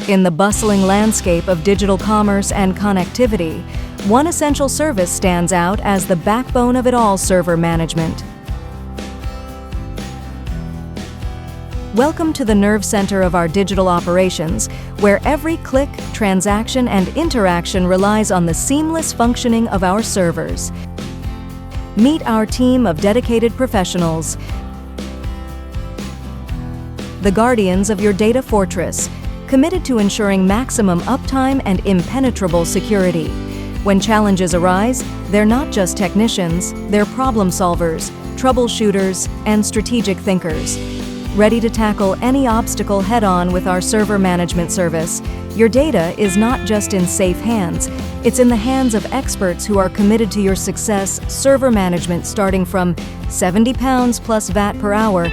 In the bustling landscape of digital commerce and connectivity, one essential service stands out as the backbone of it all: server management. Welcome to the nerve center of our digital operations, where every click, transaction, and interaction relies on the seamless functioning of our servers. Meet our team of dedicated professionals, the guardians of your data fortress, committed to ensuring maximum uptime and impenetrable security. When challenges arise, they're not just technicians, they're problem solvers, troubleshooters, and strategic thinkers. Ready to tackle any obstacle head-on with our server management service, your data is not just in safe hands, it's in the hands of experts who are committed to your success. Server management starting from £70 plus VAT per hour